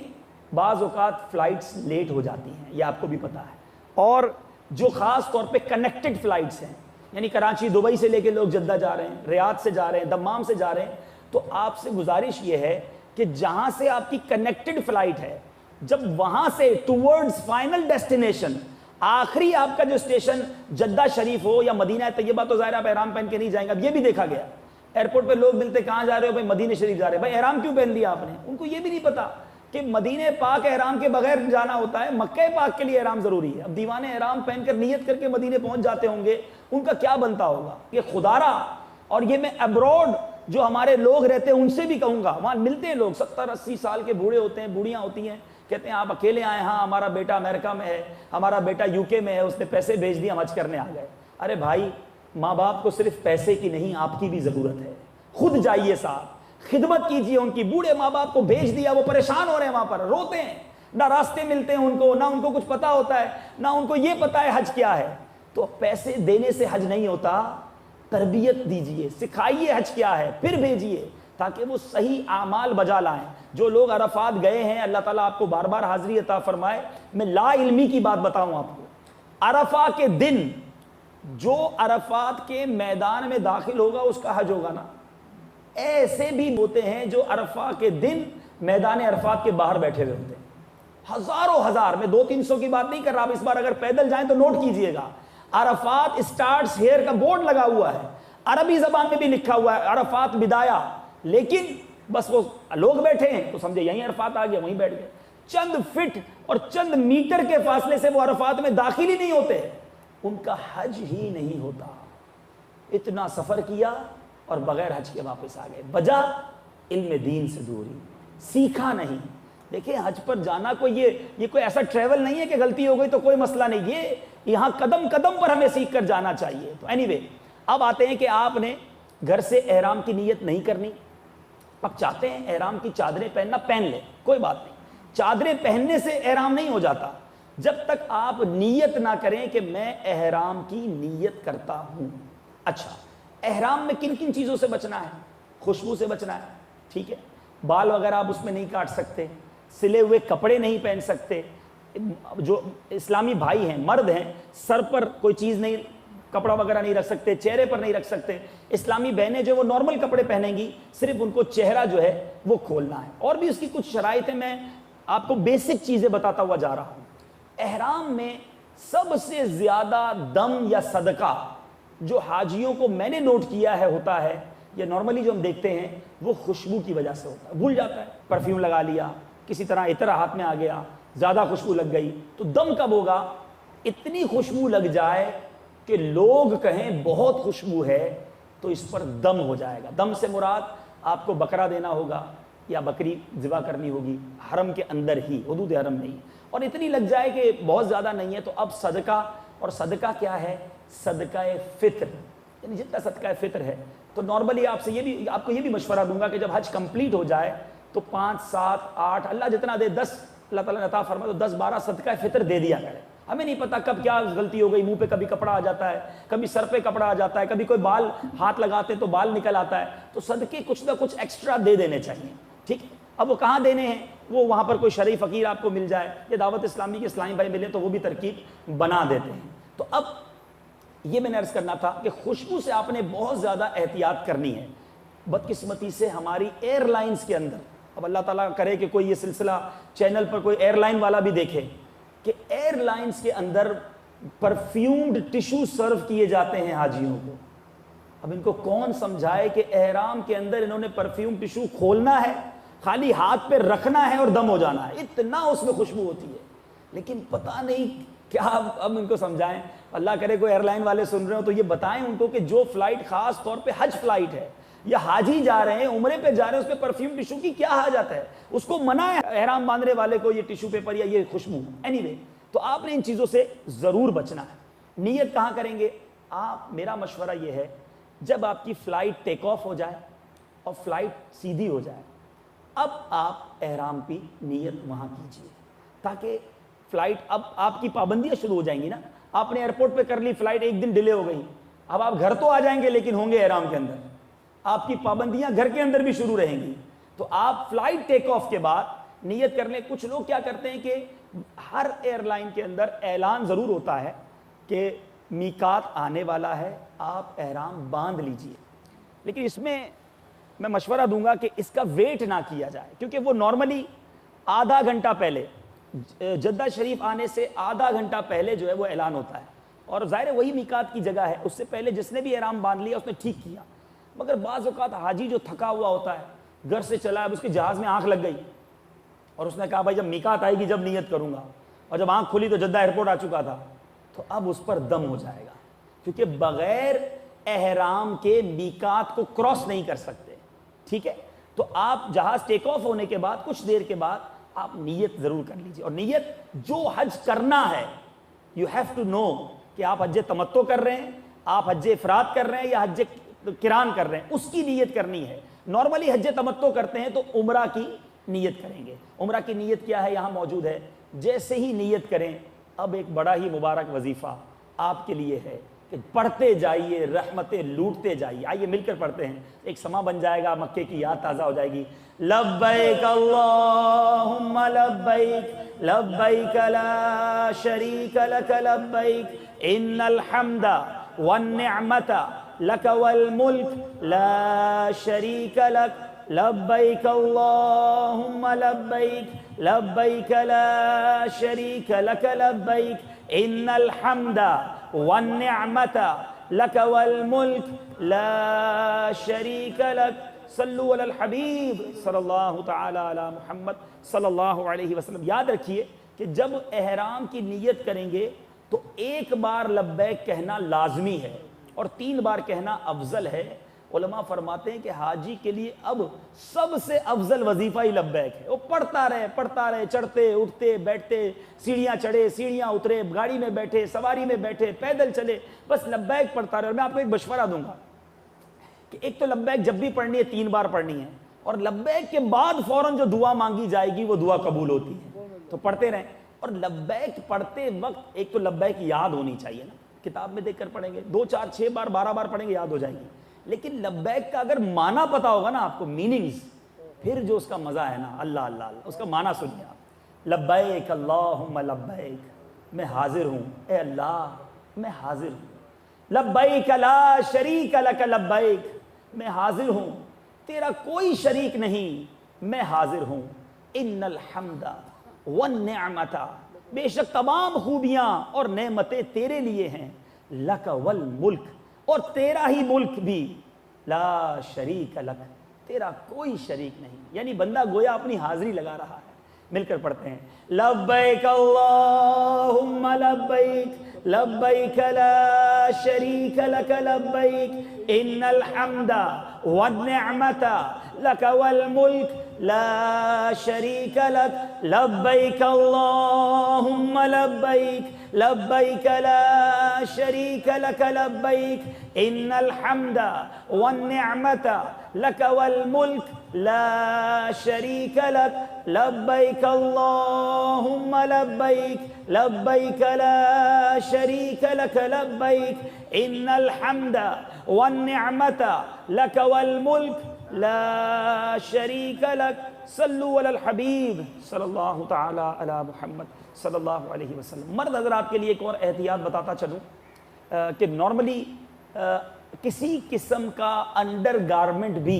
بعض اوقات فلائٹس لیٹ ہو جاتی ہیں, یہ آپ کو بھی پتا ہے, اور جو خاص طور پہ کنیکٹڈ فلائٹس ہیں, یعنی کراچی دبئی سے لے کے لوگ جدہ جا رہے ہیں, ریاض سے جا رہے ہیں, دمام سے جا رہے ہیں, تو آپ سے گزارش یہ ہے کہ جہاں سے آپ کی کنیکٹڈ فلائٹ ہے, جب وہاں سے ٹورڈز فائنل ڈیسٹینیشن, آخری آپ کا جو اسٹیشن جدہ شریف ہو یا مدینہ طیبہ, تو ظاہر آپ احرام پہن کے نہیں جائیں گے. اب یہ بھی دیکھا گیا ایئرپورٹ پہ لوگ ملتے, کہاں جا رہے ہو بھائی, مدینہ شریف جا رہے ہیں. بھائی احرام کیوں پہن لیا آپ نے؟ ان کو یہ بھی نہیں پتا کہ مدینہ پاک احرام کے بغیر جانا ہوتا ہے, مکہ پاک کے لیے احرام ضروری ہے. اب دیوانے احرام پہن کر نیت کر کے مدینے پہنچ جاتے ہوں گے, ان کا کیا بنتا ہوگا کہ خدا را. اور یہ میں ابروڈ جو ہمارے لوگ رہتے ہیں ان سے بھی کہوں گا, وہاں ملتے ہیں لوگ 70-80 سال کے بوڑھے ہوتے ہیں, بوڑھیاں ہوتی ہیں, کہتے ہیں آپ اکیلے آئے؟ ہاں ہمارا بیٹا امریکہ میں ہے, ہمارا بیٹا UK میں ہے, اس نے پیسے بھیج دیے, ہم حج کرنے آ گئے. ارے بھائی, ماں باپ کو صرف پیسے کی نہیں آپ کی بھی ضرورت ہے. خود جائیے صاحب, خدمت کیجیے ان کی. بوڑھے ماں باپ کو بھیج دیا, وہ پریشان ہو رہے ہیں, وہاں پر روتے ہیں, نہ راستے ملتے ہیں ان کو, نہ ان کو کچھ پتا ہوتا ہے, نہ ان کو یہ پتا ہے حج کیا ہے. تو پیسے دینے سے حج نہیں ہوتا, تربیت دیجیے, سکھائیے حج کیا ہے, پھر بھیجیے تاکہ وہ صحیح اعمال بجا لائیں. جو لوگ عرفات گئے ہیں, اللہ تعالیٰ آپ کو بار بار حاضری عطا فرمائے. میں لا علمی کی بات بتاؤں آپ کو, عرفہ کے دن جو عرفات کے میدان میں داخل ہوگا اس کا حج ہوگا نا. ایسے بھی ہوتے ہیں جو عرفہ کے دن میدان عرفات کے باہر بیٹھے ہوئے ہوتے ہیں, ہزاروں ہزار. میں 200-300 کی بات نہیں کر رہا, آپ اس بار اگر پیدل جائیں تو نوٹ کیجئے گا, عرفات اسٹارٹس ہیئر کا بورڈ لگا ہوا ہے, عربی زبان میں بھی لکھا ہوا ہے عرفات بدایا, لیکن بس وہ لوگ بیٹھے ہیں تو سمجھے یہیں عرفات آ گیا, وہیں بیٹھ گئے. چند فٹ اور چند میٹر کے فاصلے سے وہ عرفات میں داخل ہی نہیں ہوتے, ان کا حج ہی نہیں ہوتا. اتنا سفر کیا اور بغیر حج کے واپس آ گئے. وجہ علم دین سے دوری, سیکھا نہیں. دیکھیں حج پر جانا کوئی یہ کوئی ایسا ٹریول نہیں ہے کہ غلطی ہو گئی تو کوئی مسئلہ نہیں, یہ یہاں قدم قدم پر ہمیں سیکھ کر جانا چاہیے. تو اینی وے, اب آتے ہیں کہ آپ نے گھر سے احرام کی نیت نہیں کرنی. اب چاہتے ہیں احرام کی چادریں پہننا, پہن لیں, کوئی بات نہیں. چادریں پہننے سے احرام نہیں ہو جاتا جب تک آپ نیت نہ کریں کہ میں احرام کی نیت کرتا ہوں. اچھا, احرام میں کن کن چیزوں سے بچنا ہے؟ خوشبو سے بچنا ہے, ٹھیک ہے. بال وغیرہ آپ اس میں نہیں کاٹ سکتے, سلے ہوئے کپڑے نہیں پہن سکتے. جو اسلامی بھائی ہیں, مرد ہیں, سر پر کوئی چیز نہیں, کپڑا وغیرہ نہیں رکھ سکتے, چہرے پر نہیں رکھ سکتے. اسلامی بہنیں جو وہ نارمل کپڑے پہنیں گی, صرف ان کو چہرہ جو ہے وہ کھولنا ہے. اور بھی اس کی کچھ شرائط ہیں, میں آپ کو بیسک چیزیں بتاتا ہوا جا رہا ہوں. احرام میں سب سے زیادہ دم یا صدقہ جو حاجیوں کو میں نے نوٹ کیا ہے ہوتا ہے, یہ نارملی جو ہم دیکھتے ہیں وہ خوشبو کی وجہ سے ہوتا ہے. بھول جاتا ہے, پرفیوم لگا لیا, کسی طرح عطر ہاتھ میں آ گیا, زیادہ خوشبو لگ گئی. تو دم کب ہوگا؟ اتنی خوشبو لگ جائے کہ لوگ کہیں بہت خوشبو ہے, تو اس پر دم ہو جائے گا. دم سے مراد آپ کو بکرا دینا ہوگا یا بکری ذبح کرنی ہوگی, حرم کے اندر ہی, حدود حرم نہیں. اور اتنی لگ جائے کہ بہت زیادہ نہیں ہے, تو اب صدقہ. اور صدقہ کیا ہے؟ صدقہ فطر, یعنی جتنا صدقہ فطر ہے. تو نارملی آپ کو یہ بھی مشورہ دوں گا کہ جب حج کمپلیٹ ہو جائے تو 5, 7, 8, اللہ جتنا دے, 10 اللہ تعالیٰ نے عطا فرمائے تو 10, 12 صدقہ فطر دے دیا کرے. ہمیں نہیں پتا کب کیا غلطی ہو گئی, منہ پہ کبھی کپڑا آ جاتا ہے, کبھی سر پہ کپڑا آ جاتا ہے, کبھی کوئی بال ہاتھ لگاتے تو بال نکل آتا ہے. تو صدقے کچھ نہ کچھ ایکسٹرا دے دینے چاہیے, ٹھیک ہے. اب وہ کہاں دینے ہیں؟ وہ وہاں پر کوئی شرعی فقیر آپ کو مل جائے, یا دعوت اسلامی کے اسلامی بھائی ملے تو وہ بھی ترکیب بنا دیتے ہیں. تو اب یہ میں نے عرض کرنا تھا کہ خوشبو سے آپ نے بہت زیادہ احتیاط کرنی ہے. بدقسمتی سے ہماری ایئر لائنز کے اندر اب اللہ تعالیٰ کرے کہ کوئی یہ سلسلہ چینل پر کوئی ایئر لائن والا بھی دیکھے کہ ایئر لائنز کے اندر پرفیومڈ ٹیشو سرو کیے جاتے ہیں حاجیوں کو. اب ان کو کون سمجھائے کہ احرام کے اندر انہوں نے پرفیوم ٹیشو کھولنا ہے, خالی ہاتھ پہ رکھنا ہے اور دم ہو جانا ہے, اتنا اس میں خوشبو ہوتی ہے. لیکن پتہ نہیں کیا اب ان کو سمجھائیں. اللہ کرے کوئی ایئر لائن والے سن رہے ہو تو یہ بتائیں ان کو کہ جو فلائٹ خاص طور پہ حج فلائٹ ہے یا حاجی جا رہے ہیں, عمرے پہ جا رہے ہیں, اس پہ پرفیوم ٹیشو کی کیا حاجت ہے؟ اس کو منع ہے احرام باندھنے والے کو یہ ٹیشو پیپر یا یہ خوشبو. اینی وے, تو آپ نے ان چیزوں سے ضرور بچنا ہے. نیت کہاں کریں گے آپ؟ میرا مشورہ یہ ہے جب آپ کی فلائٹ ٹیک آف ہو جائے اور فلائٹ سیدھی ہو جائے, اب آپ احرام کی نیت وہاں کیجئے, تاکہ فلائٹ, اب آپ کی پابندیاں شروع ہو جائیں گی نا. آپ نے ایئرپورٹ پہ کر لی, فلائٹ ایک دن ڈیلے ہو گئی, اب آپ گھر تو آ جائیں گے لیکن ہوں گے احرام کے اندر. آپ کی پابندیاں گھر کے اندر بھی شروع رہیں گی. تو آپ فلائٹ ٹیک آف کے بعد نیت کر لیں. کچھ لوگ کیا کرتے ہیں کہ ہر ایئر لائن کے اندر اعلان ضرور ہوتا ہے کہ میقات آنے والا ہے, آپ احرام باندھ لیجئے. لیکن اس میں مشورہ دوں گا کہ اس کا ویٹ نہ کیا جائے, کیونکہ وہ نارملی آدھا گھنٹہ پہلے, جدہ شریف آنے سے آدھا گھنٹہ پہلے جو ہے وہ اعلان ہوتا ہے. اور ظاہر وہی میقات کی جگہ ہے, اس سے پہلے جس نے بھی احرام باندھ لیا اس نے ٹھیک کیا. مگر بعض اوقات حاجی جو تھکا ہوا ہوتا ہے, گھر سے چلا ہے, اب اس کے جہاز میں آنکھ لگ گئی اور اس نے کہا بھائی جب میقات آئے گی جب نیت کروں گا, اور جب آنکھ کھلی تو جدہ ایئرپورٹ آ چکا تھا, تو اب اس پر دم ہو جائے گا, کیونکہ بغیر احرام کے میقات کو کراس نہیں کر سکتے. ٹھیک ہے, تو آپ جہاز ٹیک آف ہونے کے بعد کچھ دیر کے بعد آپ نیت ضرور کر لیجئے. اور نیت جو حج کرنا ہے, یو ہیو ٹو نو کہ آپ حج تمتع کر رہے ہیں, آپ حج افراد کر رہے ہیں یا حج قران کر رہے ہیں, اس کی نیت کرنی ہے. نارملی حج تمتع کرتے ہیں تو عمرہ کی نیت کریں گے. عمرہ کی نیت کیا ہے یہاں موجود ہے. جیسے ہی نیت کریں, اب ایک بڑا ہی مبارک وظیفہ آپ کے لیے ہے کہ پڑھتے جائیے, رحمتیں لوٹتے جائیے. آئیے مل کر پڑھتے ہیں, ایک سما بن جائے گا, مکے کی یاد تازہ ہو جائے گی. لبیک اللہم لبیک لبیک لا شریک لک لبیک ان الحمد والنعمت لک والملک لا شریک لک لبیک اللہم لبیک لبیک لا شریک لک لبیک ان الحمد والنعمت لک والملک لا شریک لک. صلو علی الحبیب صلی اللہ تعالی علی محمد صلی اللہ علیہ وسلم. یاد رکھیے کہ جب احرام کی نیت کریں گے تو ایک بار لبیک کہنا لازمی ہے اور 3 بار کہنا افضل ہے. علماء فرماتے ہیں کہ حاجی کے لیے اب سب سے افضل وظیفہ ہی لبیک ہے. وہ پڑھتا رہے, چڑھتے اٹھتے بیٹھتے, سیڑھیاں چڑھے سیڑھیاں اترے, گاڑی میں بیٹھے سواری میں بیٹھے, پیدل چلے, بس لبیک پڑھتا رہے. اور میں آپ کو ایک مشورہ دوں گا کہ ایک تو لبیک جب بھی پڑھنی ہے 3 بار پڑھنی ہے, اور لبیک کے بعد فوراً جو دعا مانگی جائے گی وہ دعا قبول ہوتی ہے, تو پڑھتے رہیں. اور لبیک پڑھتے وقت ایک تو لبیک یاد ہونی چاہیے نا, کتاب میں دیکھ کر پڑھیں گے 2 4 6 بار 12 بار پڑھیں گے یاد ہو جائے گی. لیکن لبیک کا اگر معنی پتا ہوگا نا آپ کو, میننگز, پھر جو اس کا مزہ ہے نا, اللہ اللہ اللہ, اس کا معنی سنیے آپ. لبیک اللہم لبیک, میں حاضر ہوں اے اللہ, میں حاضر ہوں. لبیک لا شریک لک لبیک, میں حاضر ہوں, تیرا کوئی شریک نہیں, میں حاضر ہوں. ان الحمد والنعمت, بے شک تمام خوبیاں اور نعمتیں تیرے لیے ہیں. لک والملک, اور تیرا ہی ملک بھی. لا شریک لک, تیرا کوئی شریک نہیں. یعنی بندہ گویا اپنی حاضری لگا رہا ہے. مل کر پڑھتے ہیں. لبیک اللہم لبیک لبیک لا شریک لک لبیک ان الحمد والنعمت لک والملک لا شریک لک لبیک اللہم لبیک لبیک لا شریک لک لبیک ان الحمد والنعمت لک والملک لا شریک لک لبیک اللہم لبیک لبیک لا شریک لک لبیک ان الحمد والنعمت لک والملک لا شریک لک. صلو علی الحبیب صلی اللہ تعالی علی محمد صلی اللہ علیہ وسلم. مرد حضرات کے لیے ایک اور احتیاط بتاتا چلوں کہ نارملی کسی قسم کا انڈر گارمنٹ بھی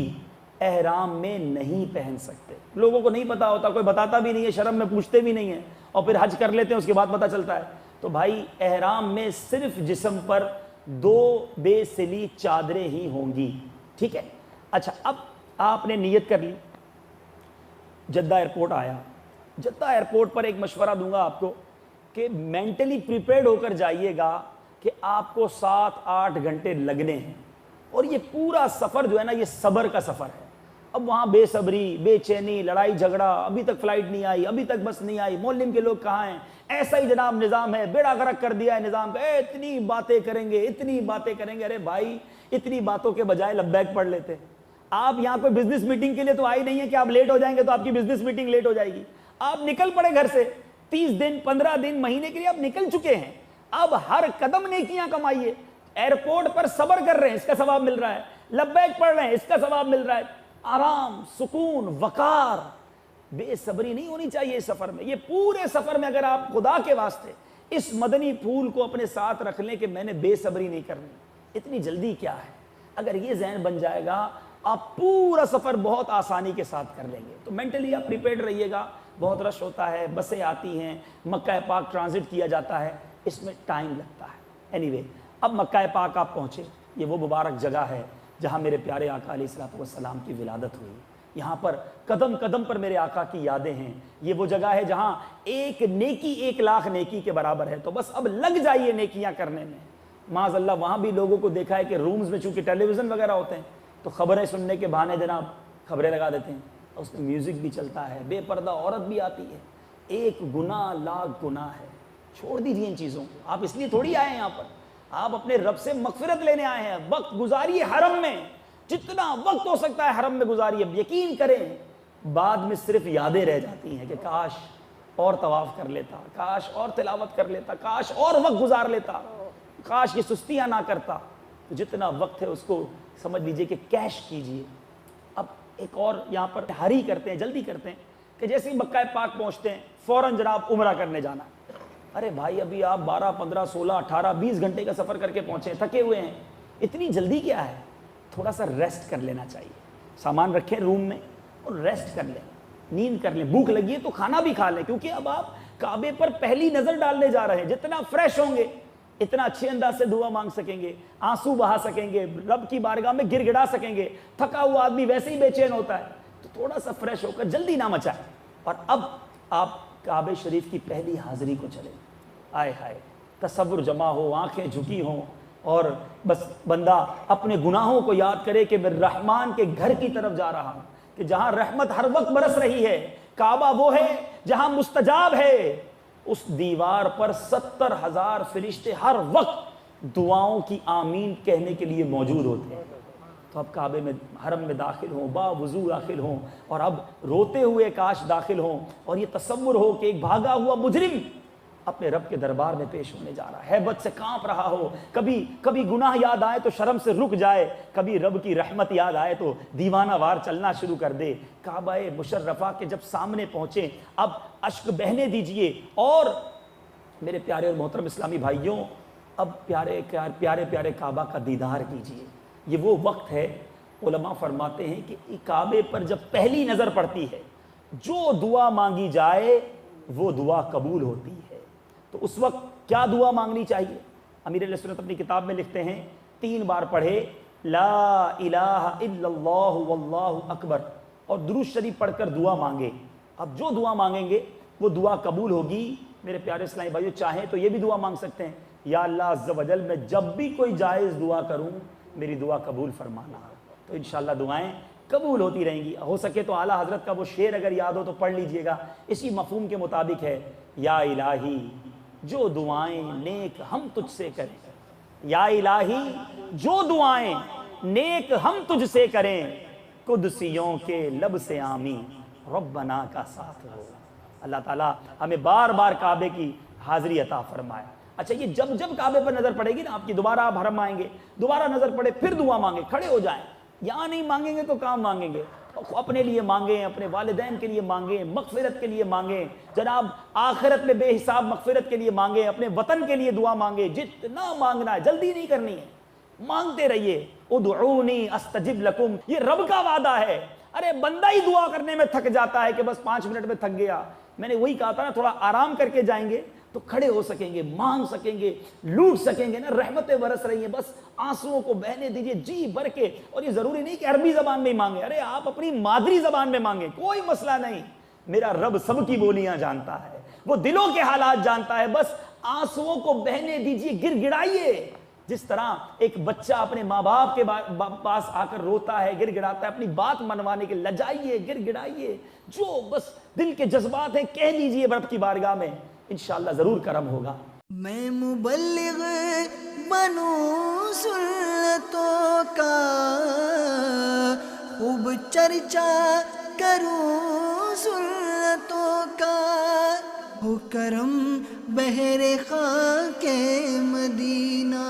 احرام میں نہیں پہن سکتے. لوگوں کو نہیں پتا ہوتا, کوئی بتاتا بھی نہیں ہے, شرم میں پوچھتے بھی نہیں ہیں, اور پھر حج کر لیتے ہیں, اس کے بعد پتہ چلتا ہے. تو بھائی احرام میں صرف جسم پر 2 بے سلی چادریں ہی ہوں گی, ٹھیک ہے. اچھا, اب آپ نے نیت کر لی, جدہ ایئرپورٹ آیا. جدہ ایئرپورٹ پر ایک مشورہ دوں گا آپ کو کہ مینٹلی پریپیئرڈ ہو کر جائیے گا کہ آپ کو 7-8 گھنٹے لگنے ہیں, اور یہ پورا سفر جو ہے نا یہ صبر کا سفر ہے. اب وہاں بے صبری, بے چینی, لڑائی جھگڑا, ابھی تک فلائٹ نہیں آئی, ابھی تک بس نہیں آئی, مولم کے لوگ کہاں ہیں, ایسا ہی جناب نظام ہے, بیڑا غرق کر دیا ہے نظام کا, اتنی باتیں کریں گے, اتنی باتیں کریں گے. ارے بھائی اتنی باتوں کے بجائے لبیک پڑھ لیتے. آپ یہاں کوئی بزنس میٹنگ کے لیے تو آئی نہیں ہے کہ آپ لیٹ ہو جائیں گے تو آپ کی بزنس میٹنگ لیٹ ہو جائے گی. آپ نکل پڑے گھر سے, 30 دن 15 دن مہینے کے لیے آپ نکل چکے ہیں. اب ہر قدم نیکیاں کمائیے. ایئرپورٹ پر صبر کر رہے ہیں, اس کا ثواب مل رہا ہے. لبیک پڑھ رہے ہیں, اس کا ثواب مل رہا ہے. آرام, سکون, وقار, بے صبری نہیں ہونی چاہیے اس سفر میں. یہ پورے سفر میں اگر آپ خدا کے واسطے اس مدنی پھول کو اپنے ساتھ رکھ لیں کہ میں نے بے صبری نہیں کرنی, اتنی جلدی کیا ہے, اگر یہ ذہن بن جائے گا آپ پورا سفر بہت آسانی کے ساتھ کر لیں گے. تو مینٹلی آپ پریپیئرڈ رہیے گا. بہت رش ہوتا ہے, بسیں آتی ہیں, مکہ پاک ٹرانزٹ کیا جاتا ہے, اس میں ٹائم لگتا ہے. اینی وے, اب مکہ پاک آپ پہنچے. یہ وہ مبارک جگہ ہے جہاں میرے پیارے آقا علیہ الصلوۃ والسلام کی ولادت ہوئی. یہاں پر قدم قدم پر میرے آقا کی یادیں ہیں. یہ وہ جگہ ہے جہاں ایک نیکی 1 لاکھ نیکی کے برابر ہے. تو بس اب لگ جائیے نیکیاں کرنے میں. معاذ اللہ وہاں بھی لوگوں کو دیکھا ہے کہ رومز میں چونکہ ٹیلی ویژن وغیرہ ہوتے ہیں تو خبریں سننے کے بہانے جناب خبریں لگا دیتے ہیں, اس میں میوزک بھی چلتا ہے, بے پردہ عورت بھی آتی ہے. 1 گناہ لاکھ گناہ ہے. چھوڑ دیجیے ان چیزوں کو. آپ اس لیے تھوڑی آئے ہیں یہاں پر, آپ اپنے رب سے مغفرت لینے آئے ہیں. وقت گزاریے حرم میں, جتنا وقت ہو سکتا ہے حرم میں گزاریے. یقین کریں بعد میں صرف یادیں رہ جاتی ہیں کہ کاش اور طواف کر لیتا, کاش اور تلاوت کر لیتا, کاش اور وقت گزار لیتا, کاش یہ سستیاں نہ کرتا. تو جتنا وقت ہے اس کو سمجھ لیجئے کہ کیش کیجئے. اب ایک اور یہاں پر ہری کرتے ہیں, جلدی کرتے ہیں کہ جیسے ہی مکہ پاک پہنچتے ہیں فوراً جناب عمرہ کرنے جانا. ارے بھائی ابھی آپ 12 15 16 18 20 گھنٹے کا سفر کر کے پہنچے, تھکے ہوئے ہیں, اتنی جلدی کیا ہے. تھوڑا سا ریسٹ کر لینا چاہیے. سامان رکھیں روم میں اور ریسٹ کر لیں, نیند کر لیں. بھوک لگی ہے تو کھانا بھی کھا لیں, کیونکہ اب آپ کعبے پر پہلی نظر ڈالنے جا رہے ہیں. جتنا فریش ہوں گے اتنا اچھے انداز سے دعا مانگ سکیں گے, آنسو بہا سکیں گے, رب کی بارگاہ میں گر گڑا سکیں گے. تھکا ہوا آدمی ویسے ہی بے چین ہوتا ہے, تو تھوڑا سا فریش ہو کر جلدی نہ مچائیں. اور اب آپ کعبے شریف کی پہلی حاضری کو چلیں. آئے ہائے, تصور جمع ہو, آنکھیں جھکی ہوں, اور بس بندہ اپنے گناہوں کو یاد کرے کہ میں رحمان کے گھر کی طرف جا رہا ہوں, کہ جہاں رحمت ہر وقت برس رہی ہے. کعبہ وہ ہے جہاں مستجاب ہے. اس دیوار پر 70,000 فرشتے ہر وقت دعاؤں کی آمین کہنے کے لیے موجود ہوتے ہیں. تو اب کعبے میں حرم میں داخل ہوں, با وضو داخل ہوں, اور اب روتے ہوئے کاش داخل ہوں, اور یہ تصور ہو کہ ایک بھاگا ہوا مجرم اپنے رب کے دربار میں پیش ہونے جا رہا ہے. ہیبت سے کانپ رہا ہو, کبھی گناہ یاد آئے تو شرم سے رک جائے, کبھی رب کی رحمت یاد آئے تو دیوانہ وار چلنا شروع کر دے. کعبہ مشرفہ کے جب سامنے پہنچے اب اشک بہنے دیجئے. اور میرے پیارے اور محترم اسلامی بھائیوں, اب پیارے پیارے کعبہ کا دیدار کیجئے. یہ وہ وقت ہے, علماء فرماتے ہیں کہ کعبے پر جب پہلی نظر پڑتی ہے جو دعا مانگی جائے وہ دعا قبول ہوتی ہے. تو اس وقت کیا دعا مانگنی چاہیے؟ امیر علیہ سنت اپنی کتاب میں لکھتے ہیں 3 بار پڑھے لا الہ الا اللہ واللہ اکبر, اور درود شریف پڑھ کر دعا مانگے. اب جو دعا مانگیں گے وہ دعا قبول ہوگی. میرے پیارے اسلامی بھائیو, چاہیں تو یہ بھی دعا مانگ سکتے ہیں, یا اللہ عز و جل میں جب بھی کوئی جائز دعا کروں میری دعا قبول فرمانا. تو انشاءاللہ دعائیں قبول ہوتی رہیں گی. ہو سکے تو اعلیٰ حضرت کا وہ شعر اگر یاد ہو تو پڑھ لیجئے گا, اسی مفہوم کے مطابق ہے. یا الہی جو دعائیں نیک ہم تجھ سے کریں, یا الہی جو دعائیں نیک ہم تجھ سے کریں, قدسیوں کے لب سے آمین ربنا کا ساتھ ہو. اللہ تعالیٰ ہمیں بار بار کعبے کی حاضری عطا فرمائے. اچھا, یہ جب کعبے پر نظر پڑے گی نا آپ کی, دوبارہ آپ حرم آئیں گے, دوبارہ نظر پڑے پھر دعا مانگیں, کھڑے ہو جائیں. یہاں نہیں مانگیں گے تو کام مانگیں گے, اپنے لیے مانگیں, اپنے والدین کے لیے مانگیں, مغفرت کے لیے مانگیں, جناب آخرت میں بے حساب مغفرت کے لیے مانگیں, اپنے وطن کے لیے دعا مانگیں. جتنا مانگنا ہے, جلدی نہیں کرنی ہے. مانگتے رہیے. ادعونی استجب لکم, یہ رب کا وعدہ ہے. ارے بندہ ہی دعا کرنے میں تھک جاتا ہے کہ بس 5 منٹ میں تھک گیا. میں نے وہی کہا تھا نا, تھوڑا آرام کر کے جائیں گے تو کھڑے ہو سکیں گے, مانگ سکیں گے, لوٹ سکیں گے نا. رحمتیں برس رہی ہیں, بس آنسوؤں کو بہنے دیجئے جی بھر کے. اور یہ ضروری نہیں کہ عربی زبان میں ہی مانگیں, ارے آپ اپنی مادری زبان میں مانگیں, کوئی مسئلہ نہیں. میرا رب سب کی بولیاں جانتا ہے, وہ دلوں کے حالات جانتا ہے. بس آنسوؤں کو بہنے دیجئے, گر گڑائیے. جس طرح ایک بچہ اپنے ماں باپ کے پاس آ کر روتا ہے, گر گڑاتا ہے, اپنی بات منوانے کے لجائیے, گر گڑائیے. جو بس دل کے جذبات ہیں کہہ لیجئے رب کی بارگاہ میں, انشاءاللہ ضرور کرم ہوگا. میں مبلغ بنوں سنتوں کا, خوب چرچا کروں سنتوں کا, ہو کرم بہر خاک مدینہ.